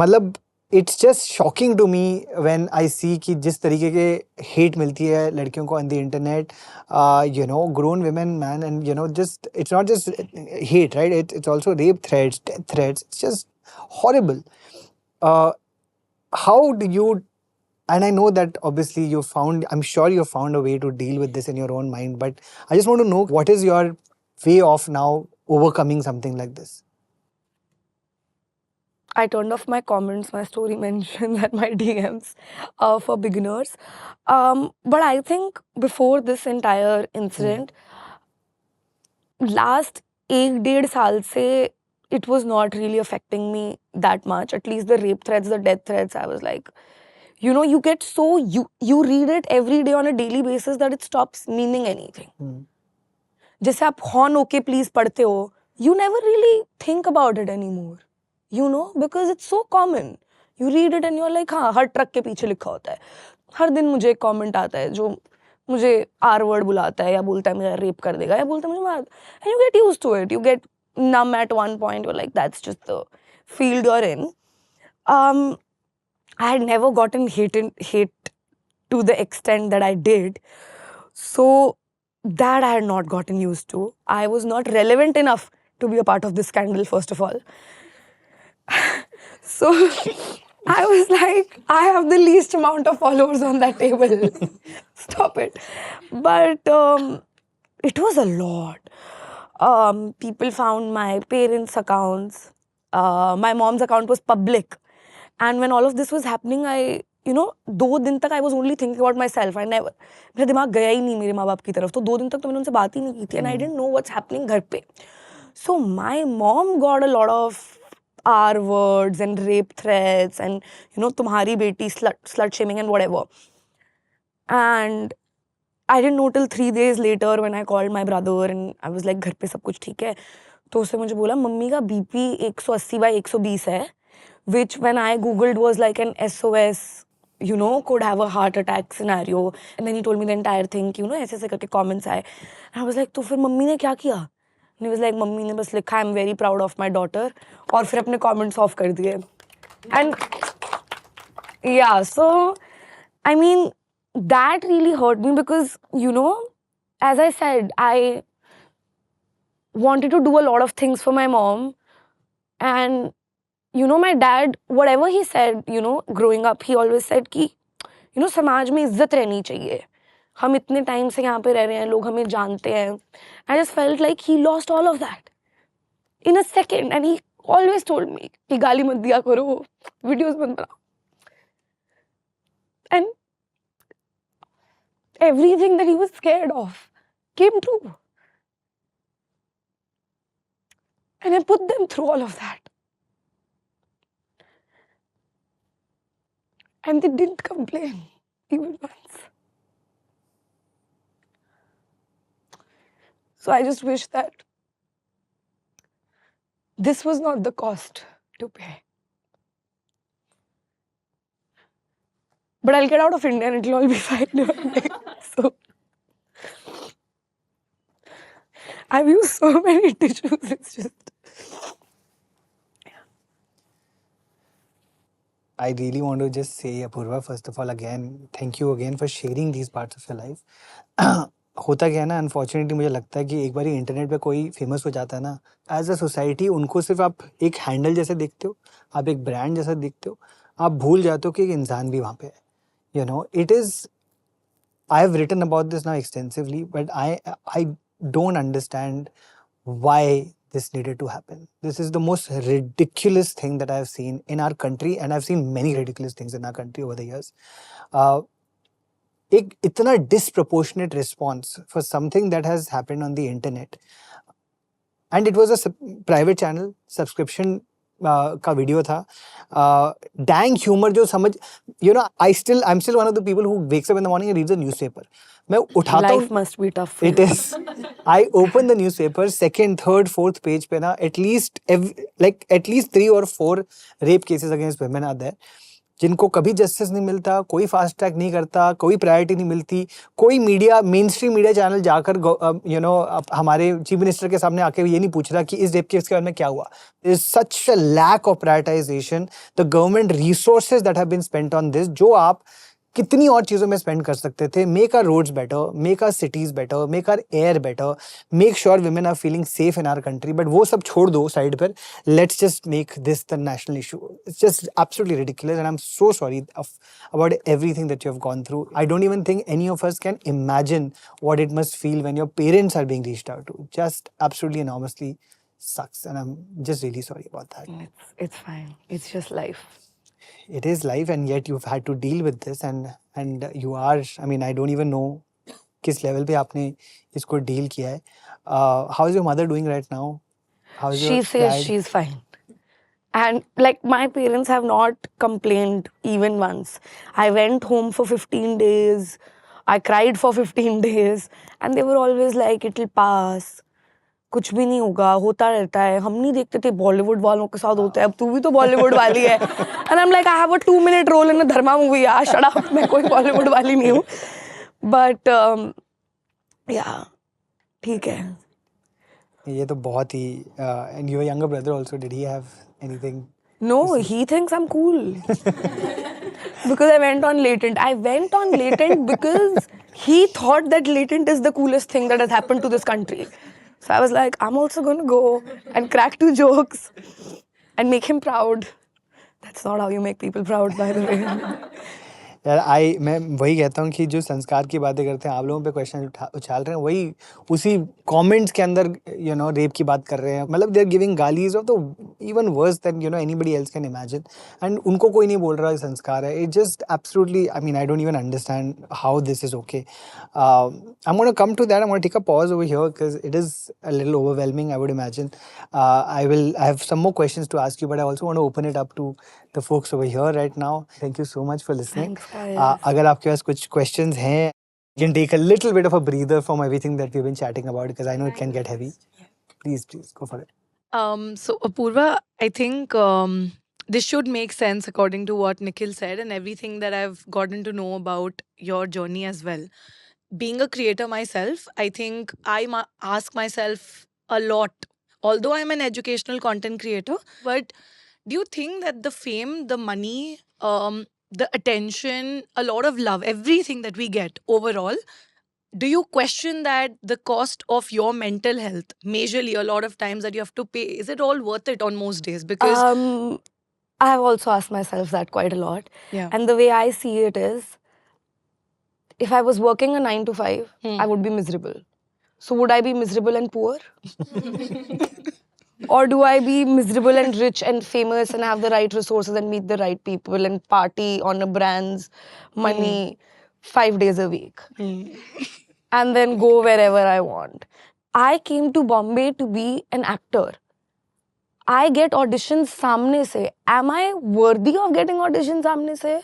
मतलब it's just shocking to me when I see कि जिस तरीके के हेट मिलती है लड़कियों को on the internet, you know, grown women man, and you know, just it's not just hate, right? It's also rape threats, death threats. It's just horrible. How do you, and I know that obviously I'm sure you found a way to deal with this in your own mind, but I just want to know, what is your way of now overcoming something like this? I turned off my comments, my story mentions, and my DMs for beginners. But I think before this entire incident, last 1.5 साल it was not really affecting me that much. At least the rape threats, the death threats, I was like, you know, you get so, you read it every day on a daily basis that it stops meaning anything. जैसे आप horn okay please पढ़ते हो, you never really think about it anymore, you know, because it's so common. You read it and you're like, हाँ, हर truck के पीछे लिखा होता है. हर दिन मुझे एक कमेंट आता है जो मुझे आर वर्ड बुलाता है या बोलता है मुझे रेप कर देगा या बोलता है मुझे मार. And you get used to it. You get numb at one point. You're like, that's just the field you're in. I had never gotten hate to the extent that I did. So that I had not gotten used to. I was not relevant enough to be a part of this scandal, first of all. So I was like, I have the least amount of followers on that table. Stop it. But it was a lot. People found my parents' accounts. My mom's account was public. And when all of this was happening, I, you know, 2 दिन तक I was only thinking about myself. I never, मेरा दिमाग गया ही नहीं मेरे माँ बाप की तरफ. तो 2 दिन तक तो मैंने उनसे बात ही नहीं की थी. And I didn't know what's happening घर पे. So my mom got a lot of R words and rape threats and, you know, तुम्हारी बेटी, slut shaming and whatever. And I didn't know till 3 days later when I called my brother and I was like, घर पे सब कुछ ठीक है. तो उसने मुझे बोला मम्मी का BP 180/120 है, which when I googled was like an SOS, you know, could have a heart attack scenario. And then he told me the entire thing, you know, ऐसे ऐसे करके comments आए. And I was like, तो फिर mummy ने क्या किया? And he was like, mummy ने बस लिखा I'm very proud of my daughter और फिर अपने comments off कर दिए. And yeah, so I mean, that really hurt me because, you know, as I said, I wanted to do a lot of things for my mom. And, you know, my dad, whatever he said, you know, growing up, he always said कि, you know, समाज में इज्जत रहनी चाहिए. हम इतने time से यहाँ पे रह रहे हैं, लोग हमें जानते हैं. I just felt like he lost all of that in a second. And he always told me कि गाली मत दिया करो, videos मत बनाओ. And everything that he was scared of came true. And I put them through all of that. And they didn't complain even once. So I just wish that this was not the cost to pay. But I'll get out of India and it'll all be fine. So I've used so many tissues. It's just. I really want to just say, Apurva, first of all, again, thank you again for sharing these parts of your life. होता क्या है ना, unfortunately मुझे लगता है कि एक बार internet पे कोई फेमस हो जाता है ना, एज अ सोसाइटी उनको सिर्फ आप एक हैंडल जैसे देखते हो, आप एक ब्रांड जैसा देखते हो, आप भूल जाते हो कि एक इंसान भी वहाँ पे है. You know, it is, I have written about this now extensively, but I don't understand why this needed to happen. This is the most ridiculous thing that I have seen in our country, and I've seen many ridiculous things in our country over the years. एक इतना disproportionate response for something that has happened on the internet, and it was a private channel, subscription का video था. Dang humour जो समझ, you know, I'm still one of the people who wakes up in the morning and reads the newspaper. मैं उठाता हूँ. Life must be tough. It is. I open the newspaper, 2nd, 3rd, 4th page पे ना, at least 3 or 4 rape cases against women are there. जिनको कभी justice नहीं मिलता, कोई फास्ट ट्रैक नहीं करता, कोई प्रायोरिटी नहीं मिलती, कोई media, main stream media channel जाकर हमारे चीफ मिनिस्टर के सामने आके ये नहीं पूछ रहा कि इस रेप केस के बारे में क्या हुआ. There is such a lack of prioritization. The government resources that have been spent on this, जो आप कितनी और चीज़ों में स्पेंड कर सकते थे. Make our roads better, make our cities better, make our air better, make sure women are feeling safe in our country. बट वो सब छोड़ दो साइड पर. Let's just make this the national issue. It's just absolutely ridiculous, and I'm so sorry about everything that you have gone through. I don't even think any of us can imagine what it must feel when your parents are being reached out to. Just absolutely enormously sucks, and I'm just really sorry about that. It's fine. It's just life. It is life, and yet you've had to deal with this, and you are, I mean, I don't even know किस level पे आपने इसको deal किया है. How is your mother doing right now? How is She your says dad? she's fine. And like my parents have not complained even once. I went home for 15 days. I cried for 15 days. And they were always like, it'll pass. कुछ भी नहीं होगा, होता रहता है. हम नहीं देखते थे बॉलीवुड वालों के साथ होता है, अब तू भी तो बॉलीवुड वाली है. And I'm like, I have a 2-minute role in a Dharma movie. यार shut up, मैं कोई बॉलीवुड वाली नहीं हूँ. But yeah, ठीक है. ये तो बहुत ही and your younger brother also, did he have anything? No, he thinks I'm cool. Because I went on Latent. I went on Latent because he thought that Latent is the coolest thing that has happened to this country. So I was like, I'm also going to go and crack 2 jokes and make him proud. That's not how you make people proud, by the way. यार मैं वही कहता हूँ कि जो संस्कार की बातें करते हैं, आप लोगों पे क्वेश्चन उछाल रहे हैं, वही उसी कमेंट्स के अंदर रेप की बात कर रहे हैं. मतलब दे आर गिविंग गालीज of the even worse than anybody else can imagine, and उनको कोई नहीं बोल रहा है संस्कार है. It just absolutely, I mean, I don't even understand how this is okay. I am gonna come to that. I am gonna take a pause over here because it is a little overwhelming, I would imagine. I have some more questions to ask you, but I also want to open it up to the folks over here right now. Thank you so much for listening. Thanks, guys. अगर आपके पास कुछ questions हैं, you can take a little bit of a breather from everything that we've been chatting about, because I know it can get heavy. Please go for it. So Apurva, I think this should make sense according to what Nikhil said and everything that I've gotten to know about your journey as well. Being a creator myself, I think I ask myself a lot, although I'm an educational content creator, but do you think that the fame, the money, the attention, a lot of love, everything that we get overall, do you question that the cost of your mental health majorly a lot of times that you have to pay, is it all worth it on most days? Because I have also asked myself that quite a lot. yeah, And the way I see it is, if I was working a 9 to 5, I would be miserable. So would I be miserable and poor? Or do I be miserable and rich and famous and have the right resources and meet the right people and party on a brand's money 5 days a week? And then go wherever I want. I came to Bombay to be an actor. I get auditions सामने से. Am I worthy of getting auditions सामने से?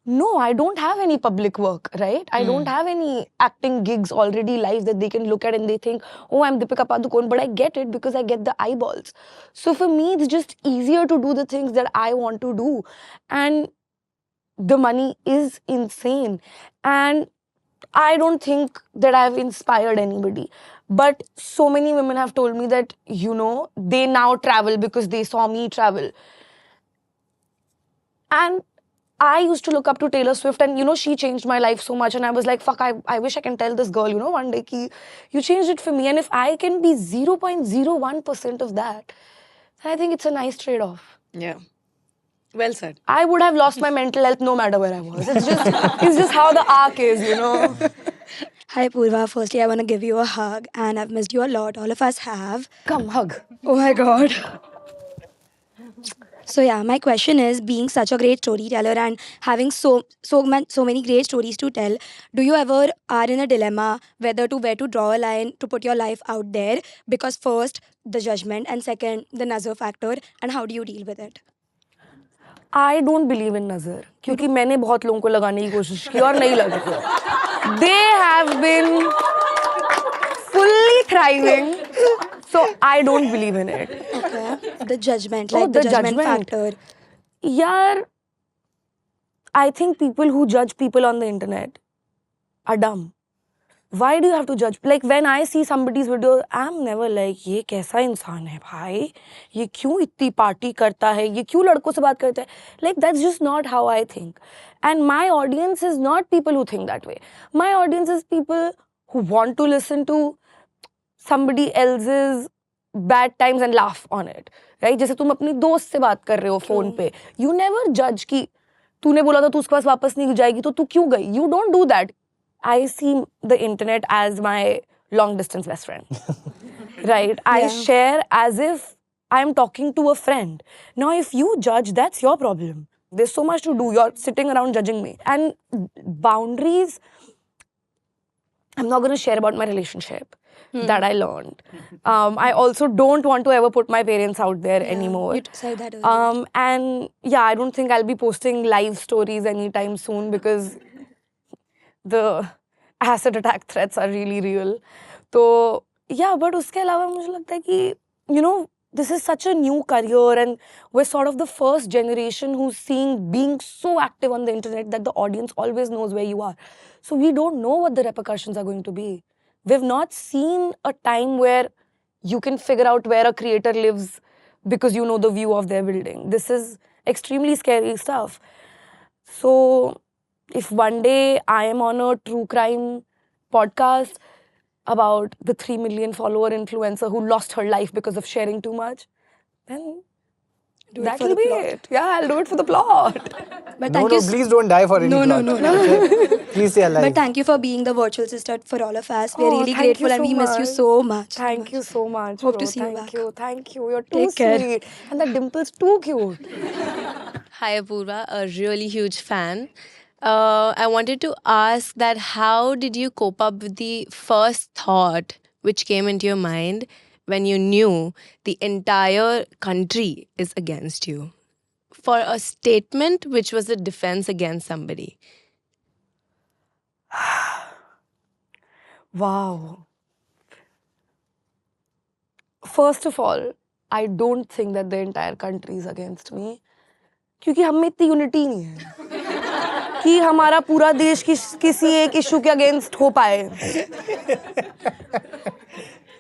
No, I don't have any public work, right? I don't have any acting gigs already live that they can look at and they think, oh, I'm Deepika Padukone, but I get it because I get the eyeballs. So for me, it's just easier to do the things that I want to do. And the money is insane. And I don't think that I've inspired anybody. But so many women have told me that, they now travel because they saw me travel. And I used to look up to Taylor Swift, and she changed my life so much, and I was like, fuck, I wish I can tell this girl, one day ki you changed it for me. And if I can be 0.01% of that, then I think it's a nice trade-off. yeah, well said. I would have lost my mental health no matter where I was. It's just how the arc is, Hi Purva, firstly I want to give you a hug, and I've missed you a lot. All of us have. Come, hug. Oh my god. So yeah, my question is, being such a great storyteller and having so many great stories to tell, do you ever are in a dilemma where to draw a line to put your life out there? Because first, the judgment, and second, the nazar factor, and how do you deal with it? I don't believe in nazar, क्योंकि मैंने बहुत लोगों को लगाने की कोशिश की और नहीं लगा. They have been fully thriving, so I don't believe in it. Okay. The judgment, Oh, like the the judgment judgment. factor. यार, I think people who judge people on the internet are dumb. Why do you have to judge? Like when I see somebody's video, I'm never like, ये कैसा इंसान है भाई, ये क्यों इतनी party करता है, ये क्यों लड़कों से बात करता है. Like that's just not how I think. And my audience is not people who think that way. My audience is people who want to listen to somebody else's bad times and laugh on it. Right? जैसे तुम अपनी दोस्त से बात कर रहे हो phone पे, you never judge कि तूने बोला था तू उसके पास वापस नहीं जाएगी तो तू क्यों गई. You don't do that. I see the internet as my long distance best friend. Right? I Yeah. share as if I'm talking to a friend. Now, if you judge, that's your problem. There's so much to do. You're sitting around judging me. And boundaries, I'm not going to share about my relationship that I learned. I also don't want to ever put my parents out there anymore. You said that earlier. And yeah, I don't think I'll be posting live stories anytime soon because the acid attack threats are really real. So yeah, but उसके अलावा मुझे लगता है कि you know, this is such a new career and we're sort of the first generation who's seeing being so active on the internet that the audience always knows where you are. So we don't know what the repercussions are going to be. We've not seen a time where you can figure out where a creator lives because you know the view of their building. This is extremely scary stuff. So if one day I am on a true crime podcast about the 3 million follower influencer who lost her life because of sharing too much, then Do it that for will the be plot. it. Yeah, I'll do it for the plot. But No, thank no, you. please don't die for any No, no, plot. no, no. Please stay alive. But thank you for being the virtual sister for all of us. We're Oh, really thank you grateful and so we miss you much. so much. Thank you so much. Hope bro. to see you Thank back. you. Thank you. You're too Take care. sweet. And that dimple's too cute. Hi, Apurva, a really huge fan. I wanted to ask that how did you cope up with the first thought which came into your mind when you knew the entire country is against you for a statement which was a defense against somebody? Wow. First of all, I don't think that the entire country is against me. क्योंकि हम में इतनी unity नहीं है कि हमारा पूरा देश किसी एक इशू के अगेंस्ट हो पाए.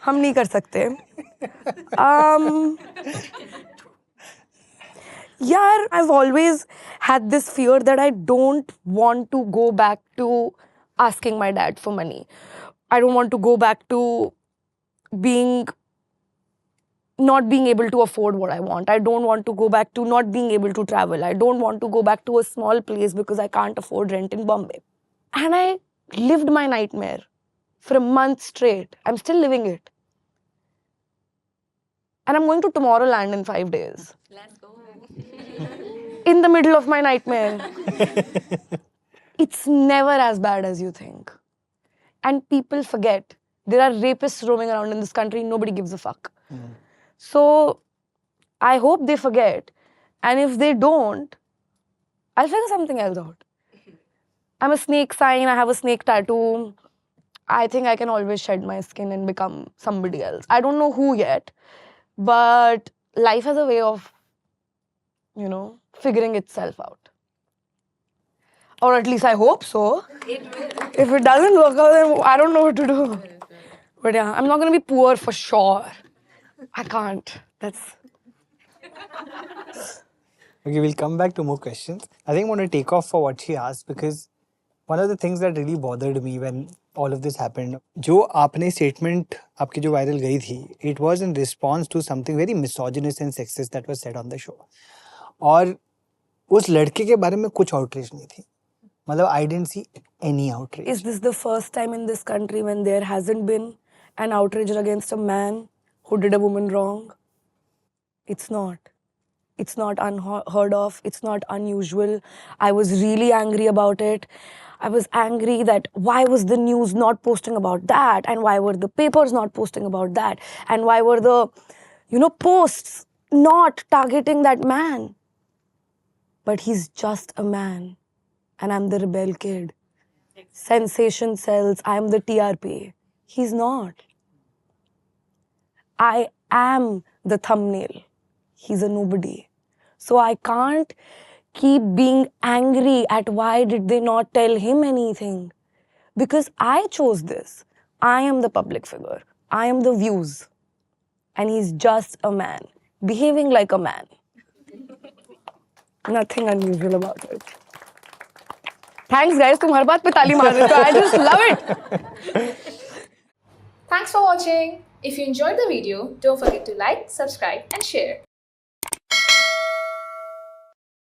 हम नहीं कर सकते. यार, I've always had this fear that I don't want to go back to asking my dad for money. I don't want to go back to not being able to afford what I want. I don't want to go back to not being able to travel. I don't want to go back to a small place because I can't afford rent in Bombay. And I lived my nightmare for a month straight. I'm still living it. And I'm going to Tomorrowland in 5 days. Let's go. In the middle of my nightmare. It's never as bad as you think. And people forget. There are rapists roaming around in this country. Nobody gives a fuck. So I hope they forget. And if they don't, I'll figure something else out. I'm a snake sign. I have a snake tattoo. I think I can always shed my skin and become somebody else. I don't know who yet. But life has a way of, you know, figuring itself out. Or at least I hope so. If it doesn't work out, then I don't know what to do. But yeah, I'm not going to be poor for sure. I can't. That's... Okay, we'll come back to more questions. I think I want to take off for what she asked because one of the things that really bothered me when all of this happened, जो आपने statement आपकी जो viral गई थी, it was in response to something very misogynist and sexist that was said on the show. और उस लड़के के बारे में कुछ outrage नहीं थी. मतलब I didn't see any outrage. Is this the first time in this country when there hasn't been an outrage against a man who did a woman wrong? It's not. It's not unheard of. It's not unusual. I was really angry about it. I was angry that why was the news not posting about that? And why were the papers not posting about that? And why were the, you know, posts not targeting that man? But he's just a man. And I'm the rebel kid. Sensation sells. I'm the TRP. He's not. I am the thumbnail. He's a nobody. So I can't keep being angry at why did they not tell him anything. Because I chose this. I am the public figure. I am the views. And he's just a man, behaving like a man. Nothing unusual about it. Thanks guys, तुम हर बात पे ताली मार रहे हो. I just love it. Thanks for watching. If you enjoyed the video, don't forget to like, subscribe and share.